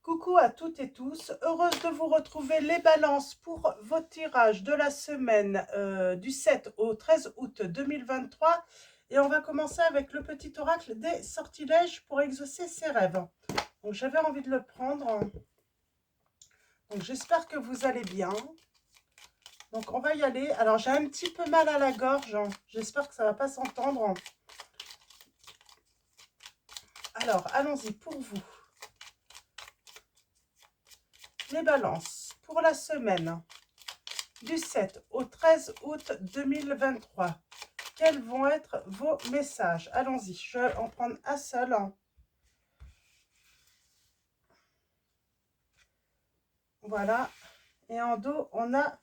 Coucou à toutes et tous, heureuse de vous retrouver les balances pour vos tirages de la semaine du 7 au 13 août 2023 et on va commencer avec le petit oracle des sortilèges pour exaucer ses rêves. Donc j'avais envie de le prendre, donc j'espère que vous allez bien. Donc on va y aller, alors j'ai un petit peu mal à la gorge, j'espère que ça ne va pas s'entendre. Alors allons-y pour vous. Les balances pour la semaine du 7 au 13 août 2023. Quels vont être vos messages? Allons-y, je vais en prendre un seul. Voilà. Et en dos, on a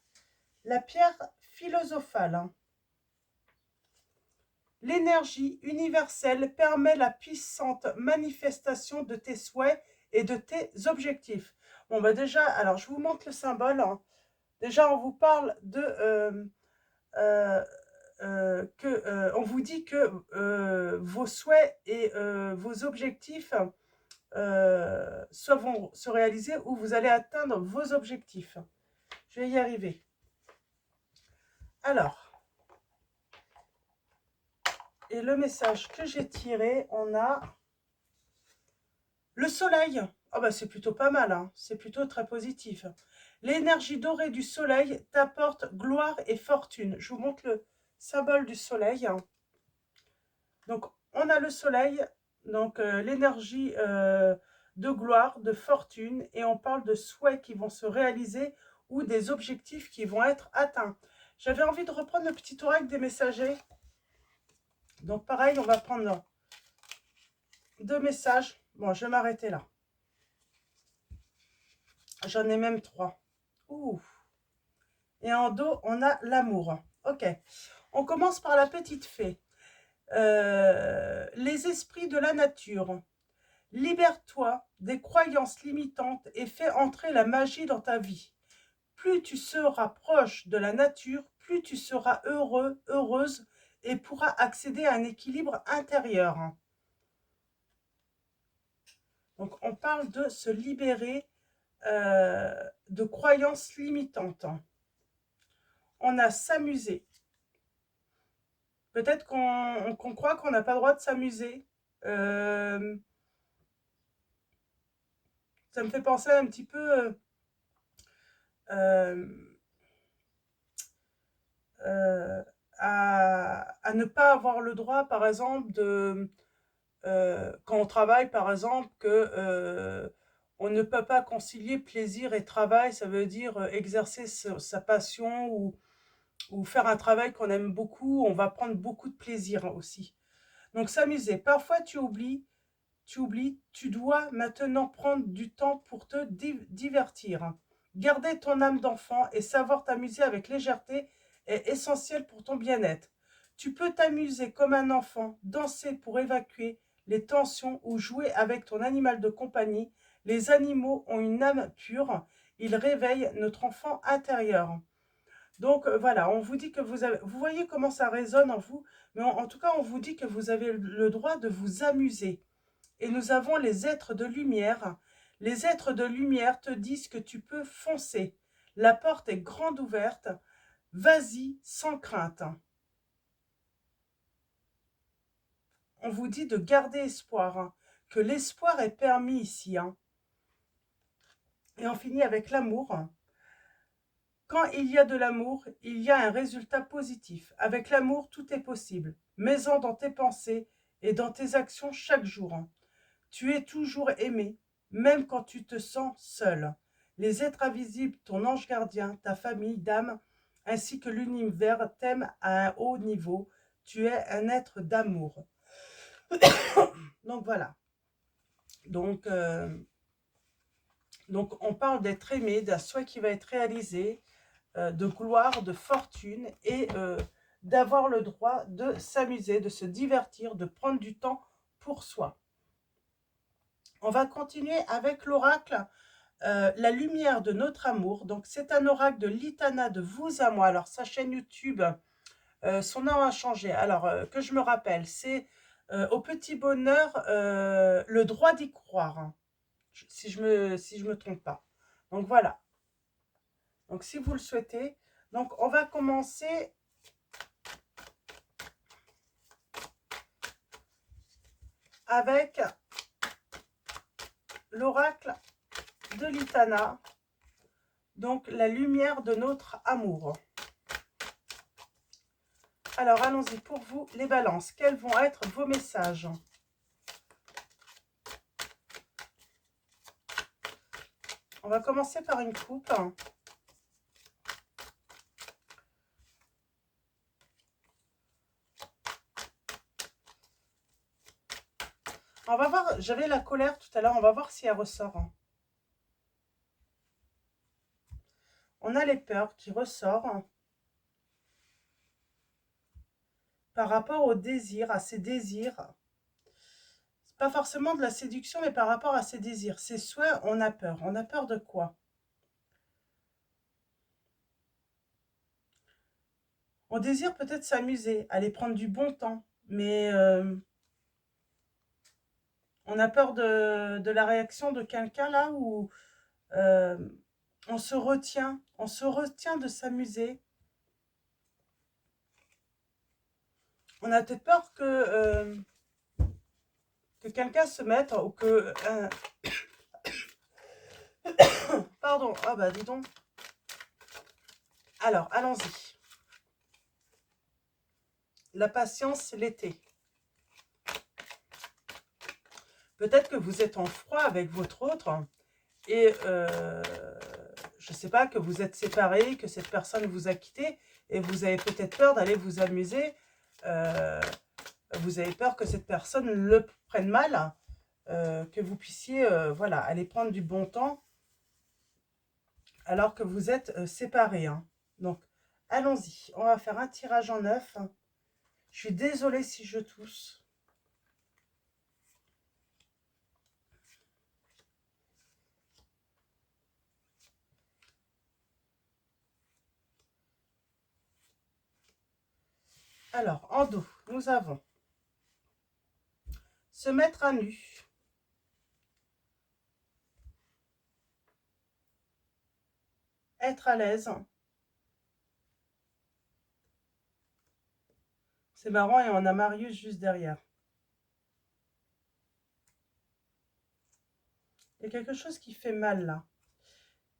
la pierre philosophale. L'énergie universelle permet la puissante manifestation de tes souhaits et de tes objectifs. Bon, bah déjà, alors je vous montre le symbole. Déjà, on vous parle de... on vous dit que vos souhaits et vos objectifs soit vont se réaliser ou vous allez atteindre vos objectifs. Je vais y arriver. Alors, et le message que j'ai tiré, on a le soleil. Ah bah c'est plutôt pas mal, hein. C'est plutôt très positif. L'énergie dorée du soleil t'apporte gloire et fortune. Je vous montre le symbole du soleil. Donc, on a le soleil, donc l'énergie de gloire, de fortune, et on parle de souhaits qui vont se réaliser ou des objectifs qui vont être atteints. J'avais envie de reprendre le petit oracle des messagers. Donc, pareil, on va prendre deux messages. Bon, je vais m'arrêter là. J'en ai même trois. Ouh. Et en dos, on a l'amour. Ok. On commence par la petite fée. Les esprits de la nature. Libère-toi des croyances limitantes et fais entrer la magie dans ta vie. Plus tu seras proche de la nature, plus tu seras heureux, heureuse et pourras accéder à un équilibre intérieur. Donc, on parle de se libérer de croyances limitantes. On a s'amuser. Peut-être qu'on croit qu'on n'a pas le droit de s'amuser. Ça me fait penser un petit peu à ne pas avoir le droit, par exemple, de quand on travaille, par exemple, que on ne peut pas concilier plaisir et travail. Ça veut dire exercer sa passion ou faire un travail qu'on aime beaucoup. On va prendre beaucoup de plaisir aussi. Donc s'amuser. Parfois tu dois maintenant prendre du temps pour te divertir. Garder ton âme d'enfant et savoir t'amuser avec légèreté est essentiel pour ton bien-être. Tu peux t'amuser comme un enfant, danser pour évacuer les tensions ou jouer avec ton animal de compagnie. Les animaux ont une âme pure, ils réveillent notre enfant intérieur. Donc voilà, on vous dit que vous voyez comment ça résonne en vous, mais en tout cas on vous dit que vous avez le droit de vous amuser. Et nous avons les êtres de lumière. Les êtres de lumière te disent que tu peux foncer. La porte est grande ouverte. Vas-y sans crainte. On vous dit de garder espoir, hein, que l'espoir est permis ici. Hein. Et on finit avec l'amour. Quand il y a de l'amour, il y a un résultat positif. Avec l'amour, tout est possible. Mets-en dans tes pensées et dans tes actions chaque jour. Tu es toujours aimé, même quand tu te sens seul. Les êtres invisibles, ton ange gardien, ta famille d'âme, ainsi que l'univers t'aiment à un haut niveau. Tu es un être d'amour. Donc voilà. Donc on parle d'être aimé, d'un souhait qui va être réalisé, de gloire, de fortune et d'avoir le droit de s'amuser, de se divertir, de prendre du temps pour soi. On va continuer avec l'oracle la lumière de notre amour. Donc c'est un oracle de Litana de Vous à moi. Alors sa chaîne YouTube, son nom a changé. Alors que je me rappelle, c'est au petit bonheur, le droit d'y croire. si je me trompe pas. Donc voilà. Donc si vous le souhaitez, donc on va commencer avec l'oracle de l'Itana, donc la lumière de notre amour. Alors allons-y pour vous les balances. Quels vont être vos messages? On va commencer par une coupe. On va voir, j'avais la colère tout à l'heure, on va voir si elle ressort. On a les peurs qui ressortent par rapport au désir, à ses désirs. C'est pas forcément de la séduction, mais par rapport à ses désirs. C'est soit on a peur. On a peur de quoi? On désire peut-être s'amuser, aller prendre du bon temps, mais on a peur de la réaction de quelqu'un là où euh, on se retient de s'amuser. On a peut-être peur que quelqu'un se mette ou que... pardon, ah bah dis donc. Alors, allons-y. La patience, c'est l'été. Peut-être que vous êtes en froid avec votre autre et je ne sais pas, que vous êtes séparés, que cette personne vous a quitté et vous avez peut-être peur d'aller vous amuser. Vous avez peur que cette personne le prenne mal, que vous puissiez voilà, aller prendre du bon temps alors que vous êtes séparés. Hein. Donc, allons-y. On va faire un tirage en 9. Je suis désolée si je tousse. Alors, en dos, nous avons se mettre à nu, être à l'aise. C'est marrant et on a Marius juste derrière. Il y a quelque chose qui fait mal là.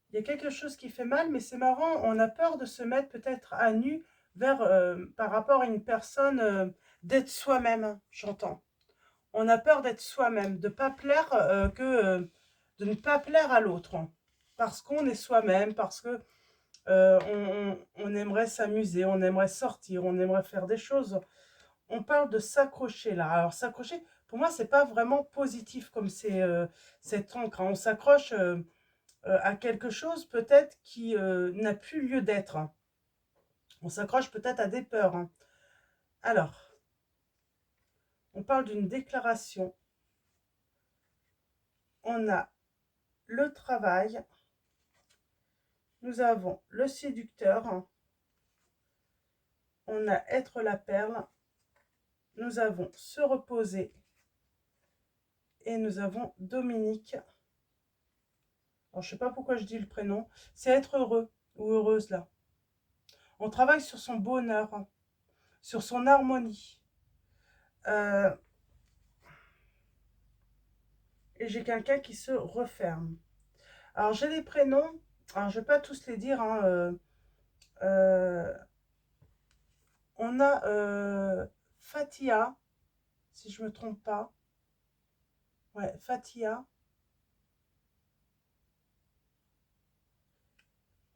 Il y a quelque chose qui fait mal, mais c'est marrant, on a peur de se mettre peut-être à nu vers, par rapport à une personne, d'être soi-même, j'entends. On a peur d'être soi-même, de pas plaire, de ne pas plaire à l'autre. Parce qu'on est soi-même, parce que on aimerait s'amuser, on aimerait sortir, on aimerait faire des choses. On parle de s'accrocher là. Alors s'accrocher, pour moi, c'est pas vraiment positif comme c'est cette encre. Hein. On s'accroche à quelque chose peut-être qui n'a plus lieu d'être. Hein. On s'accroche peut-être à des peurs. Hein. Alors, on parle d'une déclaration. On a le travail. Nous avons le séducteur. On a être la perle. Nous avons se reposer. Et nous avons Dominique. Alors, je ne sais pas pourquoi je dis le prénom. C'est être heureux ou heureuse là. On travaille sur son bonheur, hein, sur son harmonie. Et j'ai quelqu'un qui se referme. Alors, j'ai les prénoms. Alors, je ne vais pas tous les dire. Hein, on a Fatia, si je ne me trompe pas. Ouais, Fatia.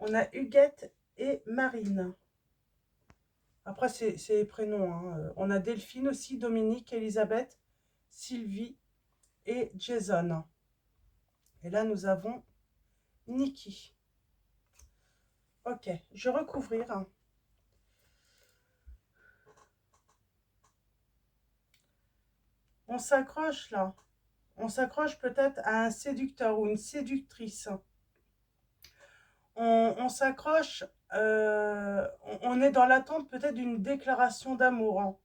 On a Huguette et Marine. Après, c'est les prénoms. Hein. On a Delphine aussi, Dominique, Elisabeth, Sylvie et Jason. Et là, nous avons Nikki. Ok, je vais recouvrir. On s'accroche là. On s'accroche peut-être à un séducteur ou une séductrice. On s'accroche, on est dans l'attente peut-être d'une déclaration d'amour. Hein.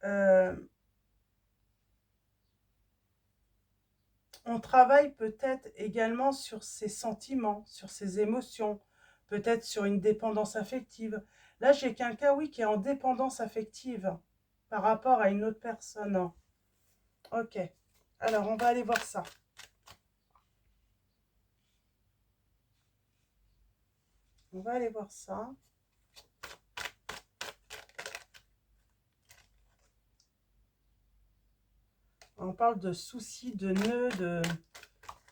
Euh, On travaille peut-être également sur ses sentiments, sur ses émotions, peut-être sur une dépendance affective. Là, j'ai quelqu'un, oui, qui est en dépendance affective par rapport à une autre personne. Ok. Alors, on va aller voir ça. On va aller voir ça. On parle de soucis, de nœuds,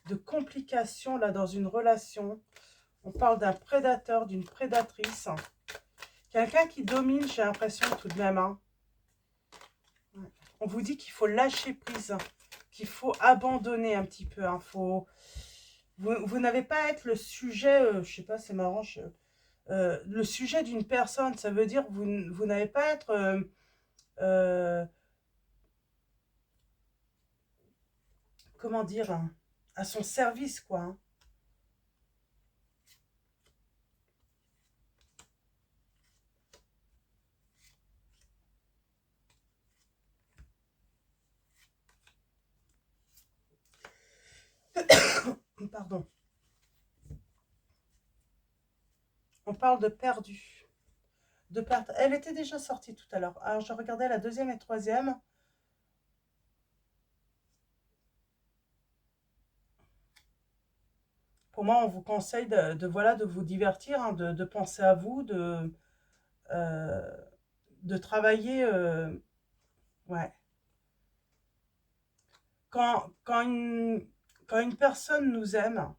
de complications là dans une relation. On parle d'un prédateur, d'une prédatrice. Quelqu'un qui domine, j'ai l'impression tout de même. Hein. Ouais. On vous dit qu'il faut lâcher prise, qu'il faut abandonner un petit peu. Hein. Vous n'avez pas à être le sujet, je sais pas, c'est marrant, le sujet d'une personne. Ça veut dire vous n'avez pas à être... euh, comment dire, hein, à son service, quoi. Hein. Pardon. On parle de perdu. De perte. Elle était déjà sortie tout à l'heure. Alors, je regardais la deuxième et troisième. Pour moi, on vous conseille voilà, de vous divertir, hein, de penser à vous, euh, de travailler. Ouais. Quand, quand, une, quand une personne nous aime,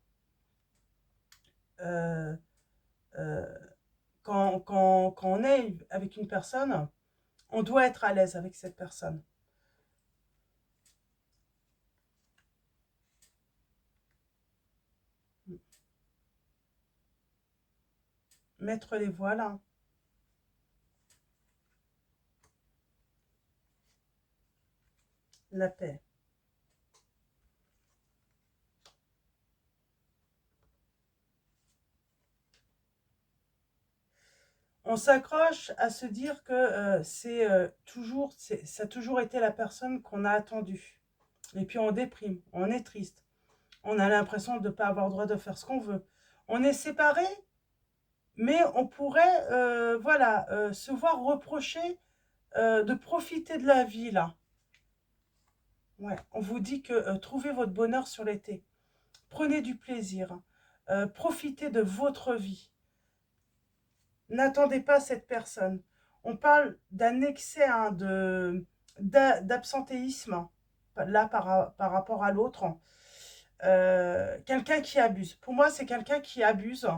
euh, euh, quand on est avec une personne, on doit être à l'aise avec cette personne. Mettre les voiles, hein, la paix. On s'accroche à se dire que ça a toujours été la personne qu'on a attendue. Et puis on déprime, on est triste. On a l'impression de ne pas avoir le droit de faire ce qu'on veut. On est séparés, mais on pourrait voilà, se voir reprocher de profiter de la vie, là. Ouais. On vous dit que trouvez votre bonheur sur l'été. Prenez du plaisir. Profitez de votre vie. N'attendez pas cette personne. On parle d'un excès hein, d'absentéisme, là par rapport à l'autre. Quelqu'un qui abuse. Pour moi, c'est quelqu'un qui abuse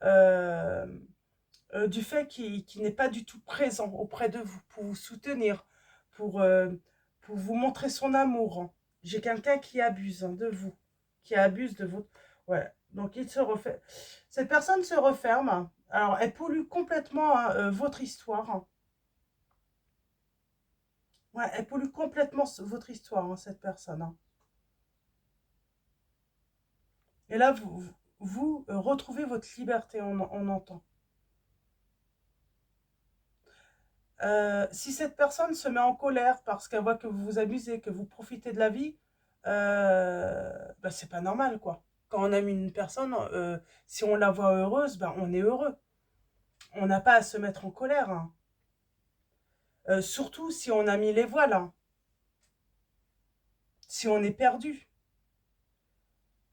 euh, du fait qu'il n'est pas du tout présent auprès de vous, pour vous soutenir, pour, euh, pour vous montrer son amour. J'ai quelqu'un qui abuse hein, de vous, qui abuse de vous. Ouais. Donc, il se refait. Cette personne se referme. Alors, elle pollue complètement hein, votre histoire. Hein. Ouais, elle pollue complètement votre histoire, hein, cette personne. Hein. Et là, vous retrouvez votre liberté, on entend. Si cette personne se met en colère parce qu'elle voit que vous vous amusez, que vous profitez de la vie, bah, c'est pas normal, quoi. Quand on aime une personne, si on la voit heureuse, ben on est heureux. On n'a pas à se mettre en colère. Hein. Surtout si on a mis les voiles, hein. Si on est perdu.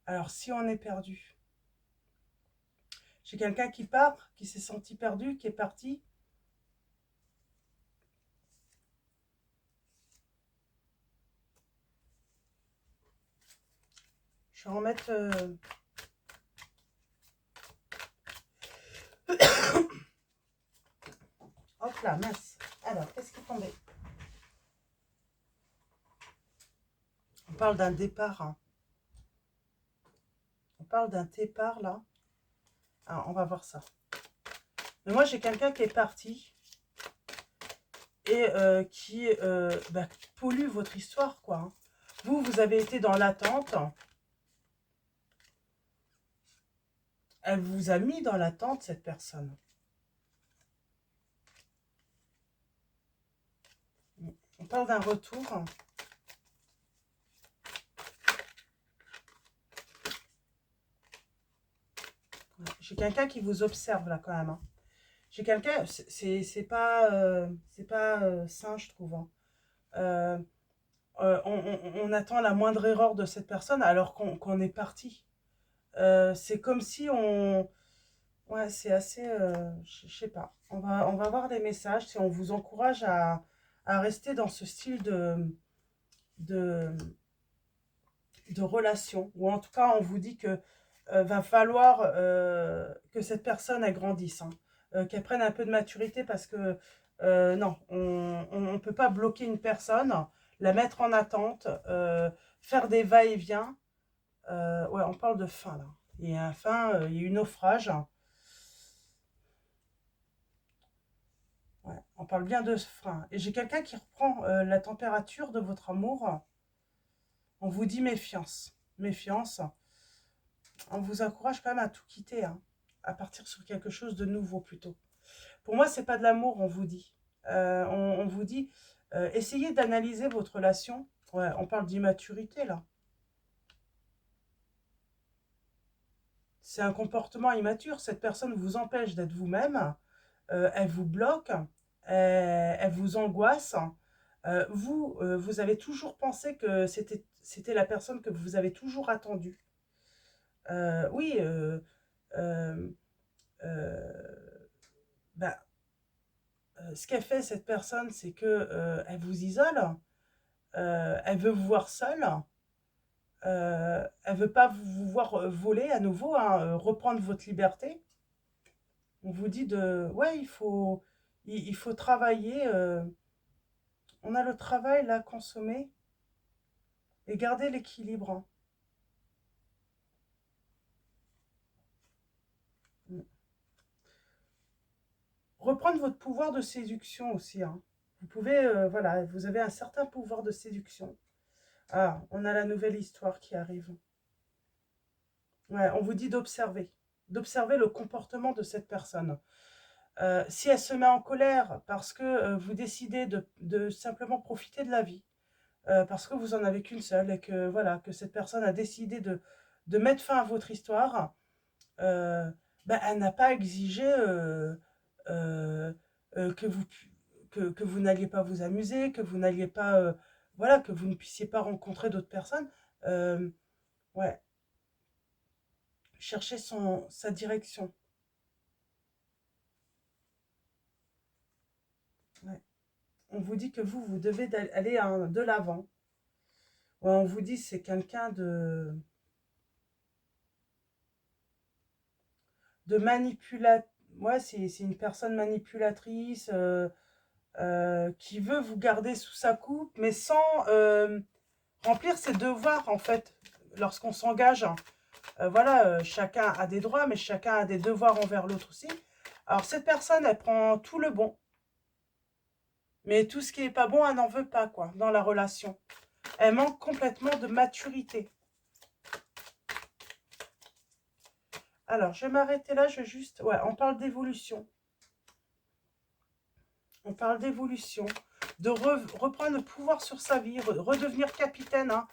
Alors, si on est perdu. J'ai quelqu'un qui part, qui s'est senti perdu, qui est parti. Je vais remettre... Hop là, mince. Alors, qu'est-ce qui est tombé? On parle d'un départ. Hein. On parle d'un départ, là. Alors, on va voir ça. Mais moi, j'ai quelqu'un qui est parti et qui bah, pollue votre histoire, quoi. Hein. Vous avez été dans l'attente. Elle vous a mis dans l'attente, cette personne. On parle d'un retour. j'ai quelqu'un qui vous observe là quand même, hein. J'ai quelqu'un, c'est pas sain, je trouve, hein. Euh, on attend la moindre erreur de cette personne alors qu'on est parti. C'est comme si on... Ouais, c'est assez... je sais pas. On va voir les messages si on vous encourage à rester dans ce style de, de relation. Ou en tout cas, on vous dit que va falloir que cette personne elle grandisse, hein. Qu'elle prenne un peu de maturité parce que non, on ne peut pas bloquer une personne, la mettre en attente, faire des va-et-vient. Ouais, on parle de fin là. Il y a un fin, il y a eu naufrage. Ouais, on parle bien de fin. Et j'ai quelqu'un qui reprend la température de votre amour. On vous dit méfiance. Méfiance. On vous encourage quand même à tout quitter, hein, à partir sur quelque chose de nouveau plutôt. Pour moi, c'est pas de l'amour, on vous dit. On vous dit, essayez d'analyser votre relation. Ouais, on parle d'immaturité là. C'est un comportement immature. Cette personne vous empêche d'être vous-même. Elle vous bloque. Elle vous angoisse. Vous avez toujours pensé que c'était la personne que vous avez toujours attendue. Oui, euh, euh, bah, ce qu'elle fait, cette personne, c'est que elle vous isole, elle veut vous voir seul, elle veut pas vous voir voler à nouveau, hein, reprendre votre liberté. On vous dit de, ouais, il faut travailler. On a le travail là, consommer et garder l'équilibre, hein. Reprendre votre pouvoir de séduction aussi, hein. Vous pouvez, voilà, vous avez un certain pouvoir de séduction. Ah, on a la nouvelle histoire qui arrive. Ouais, on vous dit d'observer le comportement de cette personne. Si elle se met en colère parce que vous décidez de simplement profiter de la vie, parce que vous en avez qu'une seule et que voilà que cette personne a décidé de mettre fin à votre histoire, euh, ben, elle n'a pas exigé euh, que que vous n'alliez pas vous amuser, que vous n'alliez pas voilà que vous ne puissiez pas rencontrer d'autres personnes. Euh, ouais, chercher sa direction. Ouais. On vous dit que vous devez aller de l'avant. Ouais, on vous dit c'est quelqu'un de manipulateur. Ouais, c'est une personne manipulatrice qui veut vous garder sous sa coupe, mais sans remplir ses devoirs, en fait, lorsqu'on s'engage. Voilà, chacun a des droits, mais chacun a des devoirs envers l'autre aussi. Alors, cette personne, elle prend tout le bon, mais tout ce qui n'est pas bon, elle n'en veut pas, quoi, dans la relation. Elle manque complètement de maturité. Alors, je vais m'arrêter là, je vais juste... Ouais, on parle d'évolution. On parle d'évolution, de reprendre le pouvoir sur sa vie, redevenir capitaine, hein,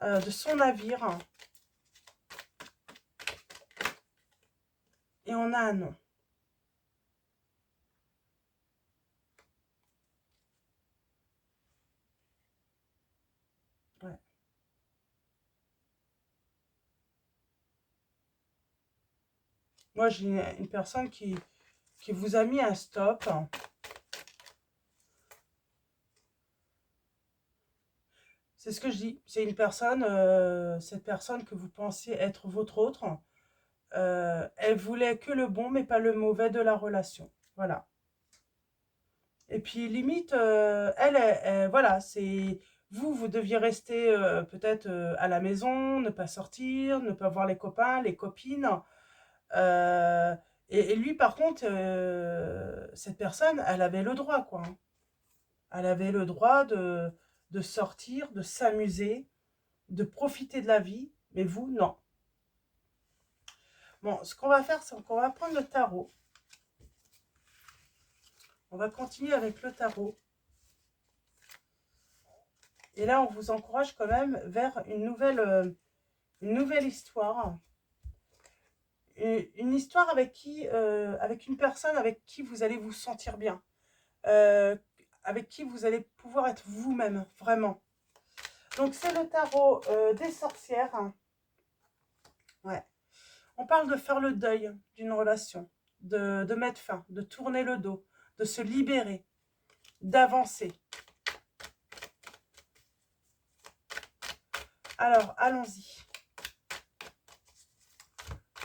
de son navire. Et on a un nom. Ouais. Moi, j'ai une personne qui vous a mis un stop. C'est ce que je dis. C'est une personne, cette personne que vous pensez être votre autre, elle voulait que le bon, mais pas le mauvais de la relation. Voilà. Et puis, limite, voilà, c'est... vous deviez rester peut-être à la maison, ne pas sortir, ne pas voir les copains, les copines. Euh, et lui, par contre, cette personne, elle avait le droit, quoi, hein. Elle avait le droit de sortir, de s'amuser, de profiter de la vie, mais vous, non. Bon, ce qu'on va faire, c'est qu'on va prendre le tarot. On va continuer avec le tarot. Et là, on vous encourage quand même vers une nouvelle histoire. une histoire avec une personne avec qui vous allez vous sentir bien, euh, avec qui vous allez pouvoir être vous-même, vraiment. Donc c'est le tarot des sorcières. Ouais. On parle de faire le deuil d'une relation, de mettre fin, de tourner le dos, de se libérer, d'avancer. Alors, allons-y.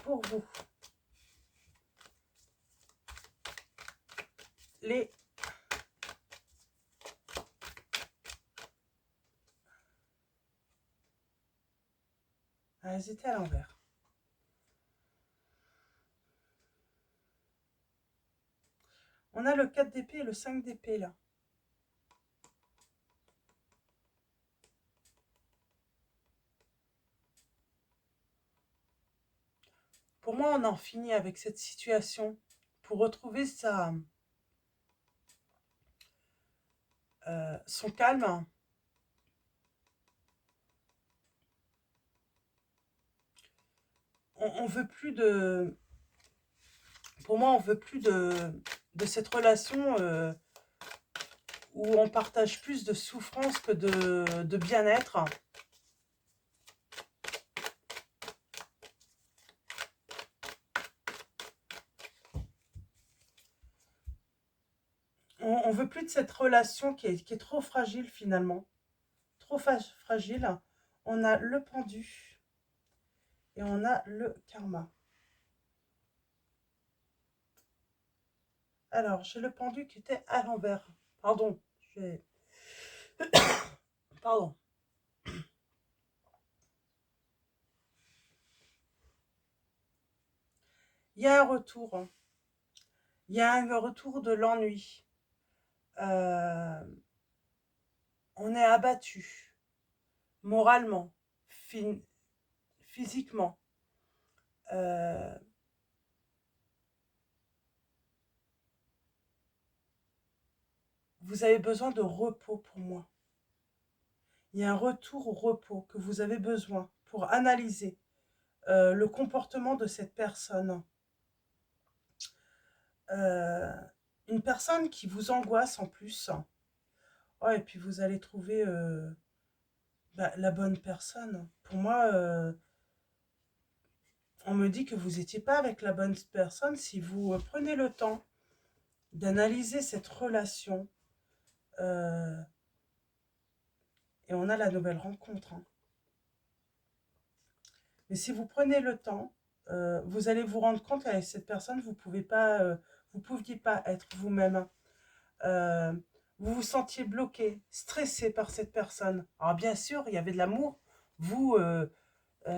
Pour vous, les... Ah, elles étaient à l'envers. On a le 4 d'épée et le 5 d'épée, là. Pour moi, on en finit avec cette situation pour retrouver son calme. On veut plus de... Pour moi, on veut plus de cette relation où on partage plus de souffrance que de bien-être. On veut plus de cette relation qui est trop fragile finalement. Trop fragile. On a le pendu et on a le karma. Alors, j'ai le pendu qui était à l'envers. Pardon. Pardon. Il y a un retour. Il y a un retour de l'ennui. On est abattu. Moralement. Physiquement. Euh, vous avez besoin de repos pour moi. Il y a un retour au repos que vous avez besoin pour analyser le comportement de cette personne. Une personne qui vous angoisse en plus. Oh, et puis vous allez trouver la bonne personne. Pour moi, on me dit que vous n'étiez pas avec la bonne personne si vous prenez le temps d'analyser cette relation. Et on a la nouvelle rencontre. Hein. Mais si vous prenez le temps, vous allez vous rendre compte qu'avec cette personne, vous ne pouviez pas être vous-même. Vous vous sentiez bloqué, stressé par cette personne. Alors bien sûr, il y avait de l'amour. Vous,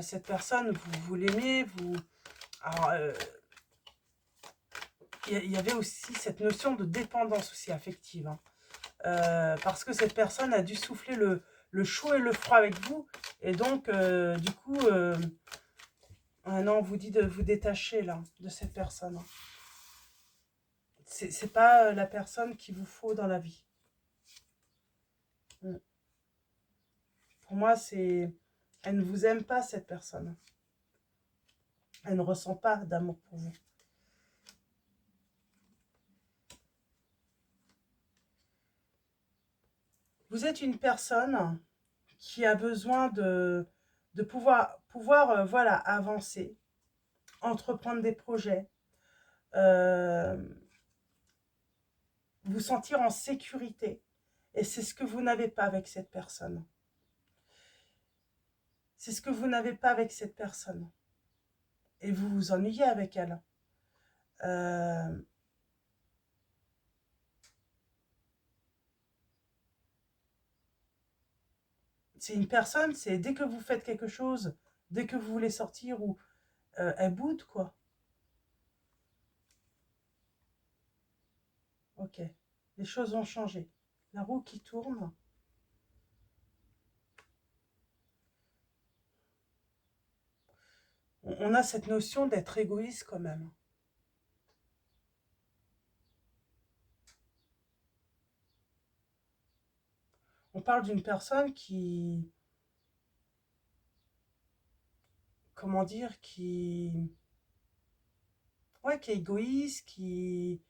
cette personne, vous l'aimez. Alors, il y avait aussi cette notion de dépendance aussi affective. Hein. Parce que cette personne a dû souffler le chaud et le froid avec vous. Et donc, du coup, non, on vous dit de vous détacher là, de cette personne. C'est pas la personne qu'il vous faut dans la vie. Pour moi, elle ne vous aime pas, cette personne. Elle ne ressent pas d'amour pour vous. Vous êtes une personne qui a besoin de pouvoir voilà, avancer, entreprendre des projets, vous sentir en sécurité. Et c'est ce que vous n'avez pas avec cette personne. C'est ce que vous n'avez pas avec cette personne. Et vous vous ennuyez avec elle. C'est une personne, c'est dès que vous faites quelque chose, dès que vous voulez sortir, ou elle boude, quoi. Ok, les choses ont changé. La roue qui tourne. On a cette notion d'être égoïste quand même. On parle d'une personne qui, comment dire, ouais, qui est égoïste, qui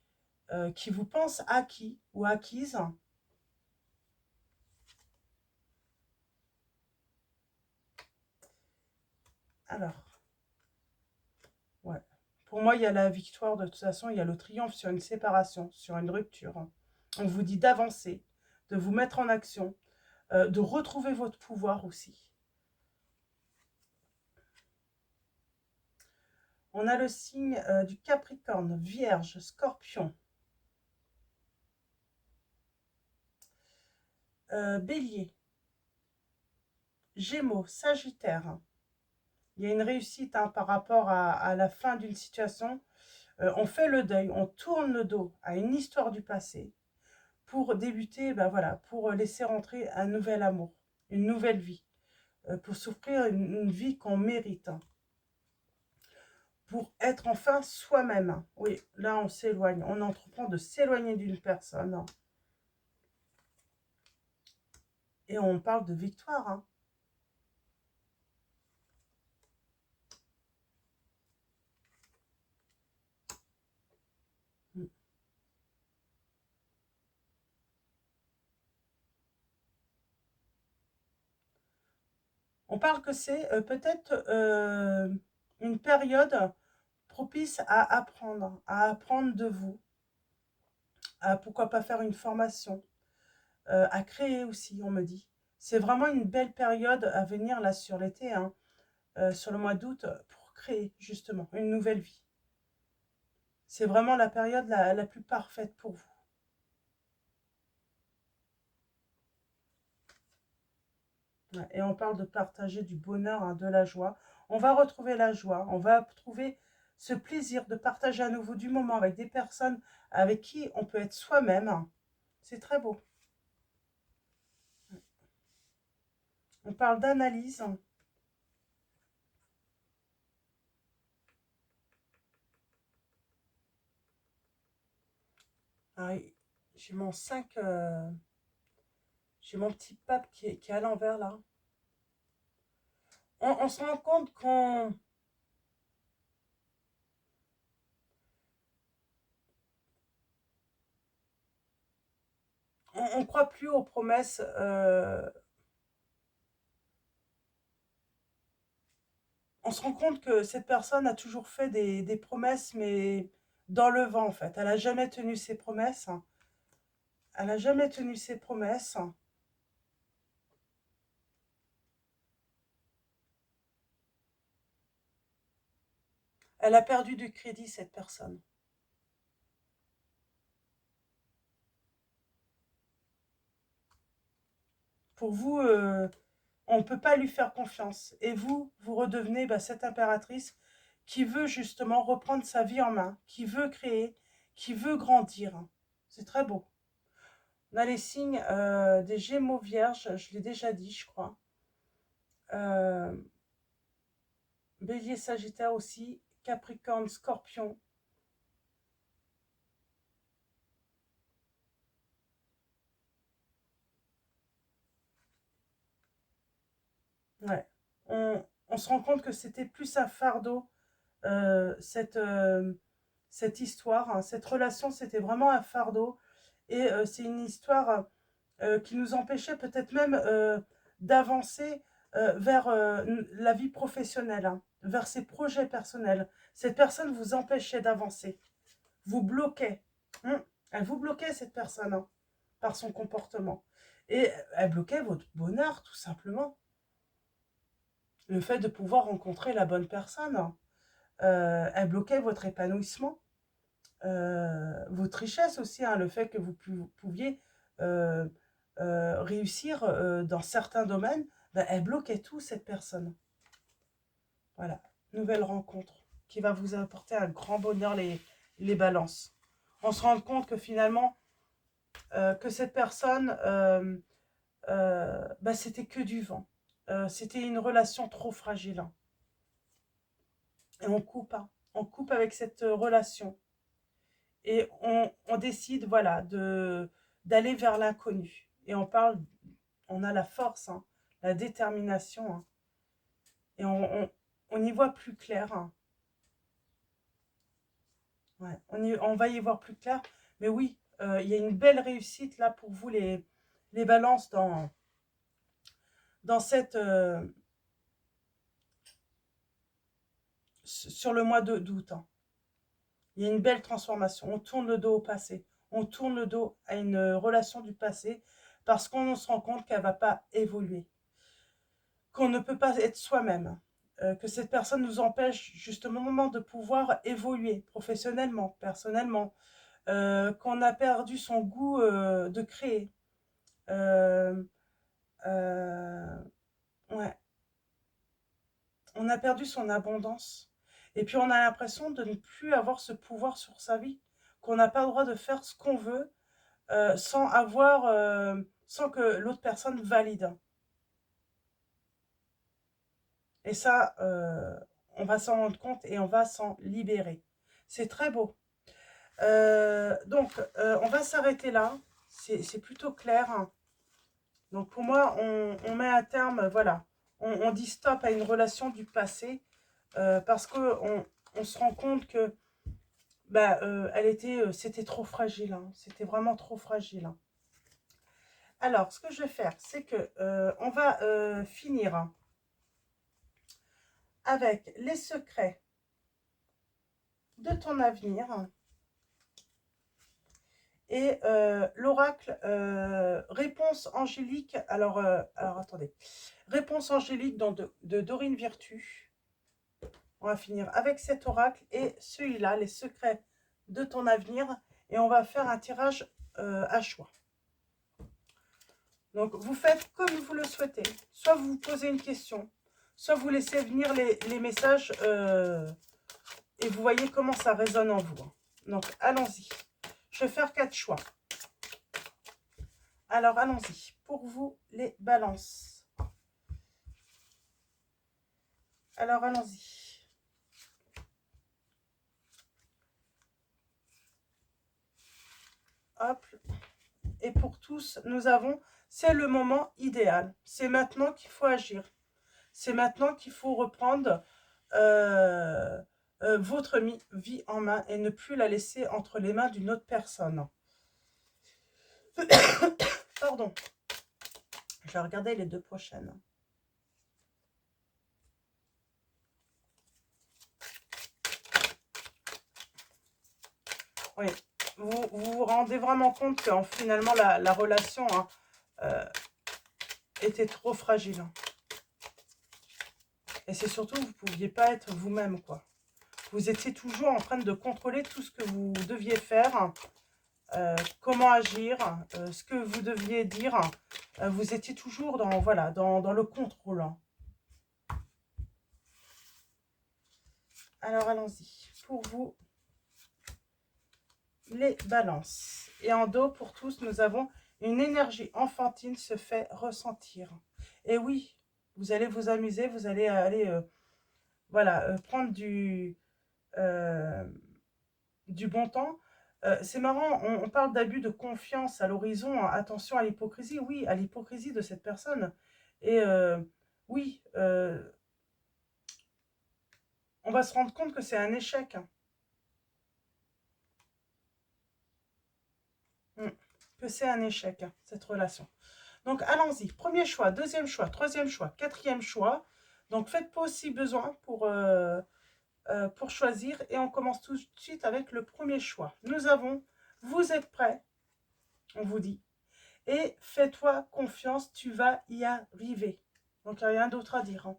vous pense acquis ou acquise. Alors, ouais. Pour moi, il y a la victoire, de toute façon, il y a le triomphe sur une séparation, sur une rupture. On vous dit d'avancer, de vous mettre en action, de retrouver votre pouvoir aussi. On a le signe du Capricorne, Vierge, Scorpion, Bélier, Gémeaux, Sagittaire. Il y a une réussite par rapport à la fin d'une situation. On fait le deuil, on tourne le dos à une histoire du passé pour débuter, ben voilà, pour laisser rentrer un nouvel amour, une nouvelle vie, pour s'offrir une vie qu'on mérite, hein, pour être enfin soi-même, hein. Oui, là on s'éloigne, on entreprend de s'éloigner d'une personne, hein, et on parle de victoire, hein. On parle que c'est peut-être une période propice à apprendre de vous, à pourquoi pas faire une formation, à créer aussi, on me dit. C'est vraiment une belle période à venir là sur l'été, hein, sur le mois d'août, pour créer justement une nouvelle vie. C'est vraiment la période la plus parfaite pour vous. Ouais, et on parle de partager du bonheur, hein, de la joie. On va retrouver la joie, on va trouver ce plaisir de partager à nouveau du moment avec des personnes avec qui on peut être soi-même. C'est très beau. On parle d'analyse. Ah, j'ai mon 5, j'ai mon petit pape qui est à l'envers là. On se rend compte qu'on croit plus aux promesses. On se rend compte que cette personne a toujours fait des promesses, mais dans le vent en fait. Elle n'a jamais tenu ses promesses. Elle n'a jamais tenu ses promesses. Elle a perdu du crédit, cette personne. Pour vous, on ne peut pas lui faire confiance. Et vous, vous redevenez cette impératrice qui veut justement reprendre sa vie en main, qui veut créer, qui veut grandir. C'est très beau. On a les signes des Gémeaux vierges, je l'ai déjà dit, je crois. Euh, Bélier, Sagittaire aussi, Capricorne, Scorpion. Ouais. On se rend compte que c'était plus un fardeau, euh, cette, euh, cette histoire, hein, cette relation, c'était vraiment un fardeau. Et c'est une histoire qui nous empêchait peut-être même d'avancer vers la vie professionnelle, hein, vers ses projets personnels. Cette personne vous empêchait d'avancer, vous bloquait. Elle vous bloquait, cette personne, hein, par son comportement. Et elle bloquait votre bonheur, tout simplement. Le fait de pouvoir rencontrer la bonne personne, hein. Elle bloquait votre épanouissement, votre richesse aussi, hein, le fait que vous pouviez euh, réussir dans certains domaines, elle bloquait tout, cette personne. Voilà, nouvelle rencontre qui va vous apporter un grand bonheur, les balances. On se rend compte que finalement, que cette personne, c'était que du vent. C'était une relation trop fragile, hein. Et on coupe, hein. On coupe avec cette relation. Et on décide, voilà, d'aller vers l'inconnu. Et on a la force, hein, la détermination, hein, et on y voit plus clair, hein. Ouais, on va y voir plus clair. Mais oui, il y a une belle réussite là pour vous les balances dans sur le mois d'août, hein. Il y a une belle transformation. On tourne le dos au passé. On tourne le dos à une relation du passé parce qu'on se rend compte qu'elle ne va pas évoluer, qu'on ne peut pas être soi-même, que cette personne nous empêche justement de pouvoir évoluer professionnellement, personnellement, qu'on a perdu son goût de créer. Euh, euh, ouais, on a perdu son abondance. Et puis on a l'impression de ne plus avoir ce pouvoir sur sa vie, qu'on n'a pas le droit de faire ce qu'on veut sans que l'autre personne valide. Et ça, on va s'en rendre compte et on va s'en libérer. C'est très beau. On va s'arrêter là. C'est plutôt clair, hein. Donc pour moi, on met un terme, voilà. On dit stop à une relation du passé parce qu'on on se rend compte que bah, c'était trop fragile, hein. C'était vraiment trop fragile, hein. Alors, ce que je vais faire, c'est que on va finir, hein, avec les secrets de ton avenir et l'oracle réponse angélique. Alors attendez, réponse angélique de Dorine Virtue. On va finir avec cet oracle et celui-là, les secrets de ton avenir, et on va faire un tirage à choix. Donc, vous faites comme vous le souhaitez. Soit vous vous posez une question, soit vous laissez venir les messages et vous voyez comment ça résonne en vous. Donc, allons-y. Je vais faire 4 choix. Alors, allons-y. Pour vous, les balances. Alors, allons-y. Hop. Et pour tous, nous avons, c'est le moment idéal. C'est maintenant qu'il faut agir. C'est maintenant qu'il faut reprendre votre vie en main et ne plus la laisser entre les mains d'une autre personne. Pardon. Je vais regarder les 2 prochaines. Oui, vous rendez vraiment compte que finalement la relation était trop fragile. Et c'est surtout, vous ne pouviez pas être vous-même, quoi. Vous étiez toujours en train de contrôler tout ce que vous deviez faire, comment agir, ce que vous deviez dire. Vous étiez toujours dans le contrôle. Alors, allons-y. Pour vous, les balances. Et en dos, pour tous, nous avons une énergie enfantine se fait ressentir. Et oui, vous allez vous amuser, vous allez aller prendre du bon temps. C'est marrant, on parle d'abus de confiance à l'horizon. Attention à l'hypocrisie, oui, à l'hypocrisie de cette personne. Et oui, on va se rendre compte que c'est un échec. Que c'est un échec, cette relation. Donc, allons-y. Premier choix, deuxième choix, troisième choix, quatrième choix. Donc, faites pause si besoin pour choisir. Et on commence tout de suite avec le premier choix. Nous avons, vous êtes prêts, on vous dit. Et fais-toi confiance, tu vas y arriver. Donc, il n'y a rien d'autre à dire, hein.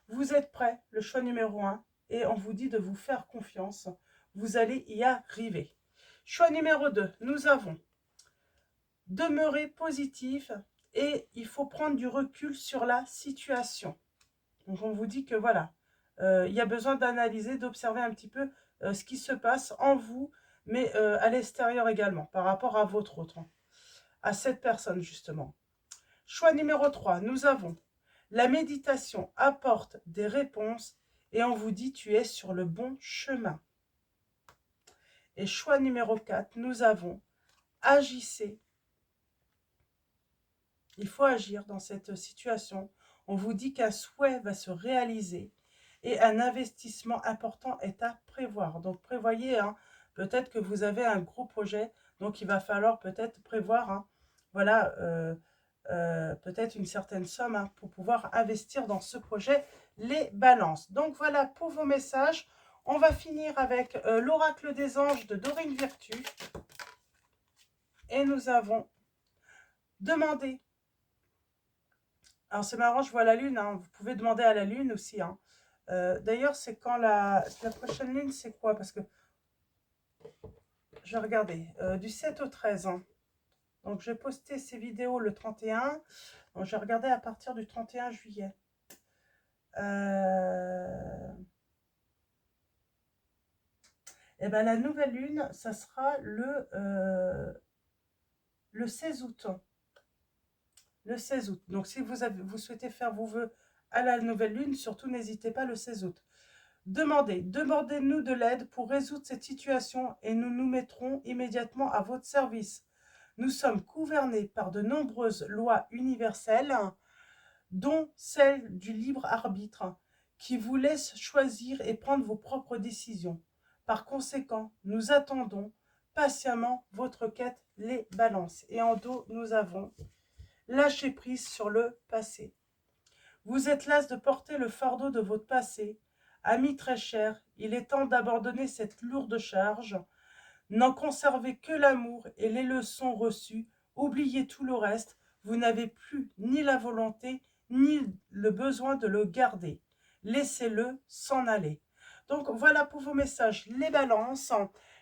Vous êtes prêts, le choix numéro 1. Et on vous dit de vous faire confiance. Vous allez y arriver. Choix numéro 2, nous avons demeurer positif et il faut prendre du recul sur la situation. Donc on vous dit que voilà, il y a besoin d'analyser, d'observer un petit peu ce qui se passe en vous, mais à l'extérieur également, par rapport à votre autre, hein, à cette personne justement. Choix numéro 3, nous avons la méditation apporte des réponses et on vous dit tu es sur le bon chemin. Et choix numéro 4, nous avons agissez. Il faut agir dans cette situation. On vous dit qu'un souhait va se réaliser et un investissement important est à prévoir. Donc prévoyez, hein, Peut-être que vous avez un gros projet, donc il va falloir peut-être prévoir, hein, voilà, peut-être une certaine somme, hein, pour pouvoir investir dans ce projet, les balances. Donc voilà pour vos messages. On va finir avec l'oracle des anges de Dorine Virtue. Et nous avons demandé. Alors c'est marrant, je vois la lune, hein, vous pouvez demander à la lune aussi, hein. D'ailleurs, c'est quand la prochaine lune, c'est quoi? Parce que je vais regarder, du 7 au 13, hein. Donc j'ai posté ces vidéos le 31. Donc j'ai regardé à partir du 31 juillet. Et ben la nouvelle lune, ça sera le 16 août. Le 16 août. Donc si vous souhaitez faire vos vœux à la nouvelle lune, surtout n'hésitez pas le 16 août. Demandez-nous de l'aide pour résoudre cette situation et nous nous mettrons immédiatement à votre service. Nous sommes gouvernés par de nombreuses lois universelles, dont celle du libre arbitre, qui vous laisse choisir et prendre vos propres décisions. Par conséquent, nous attendons patiemment votre quête, les balances. Et en dos, nous avons lâcher prise sur le passé. Vous êtes las de porter le fardeau de votre passé. Ami très cher, il est temps d'abandonner cette lourde charge. N'en conservez que l'amour et les leçons reçues. Oubliez tout le reste. Vous n'avez plus ni la volonté, ni le besoin de le garder. Laissez-le s'en aller. Donc voilà pour vos messages, les balances.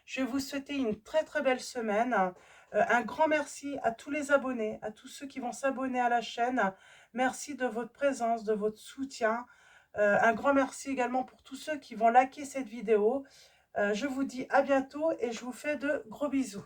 Je vais vous souhaiter une très très belle semaine. Un grand merci à tous les abonnés, à tous ceux qui vont s'abonner à la chaîne. Merci de votre présence, de votre soutien. Un grand merci également pour tous ceux qui vont liker cette vidéo. Je vous dis à bientôt et je vous fais de gros bisous.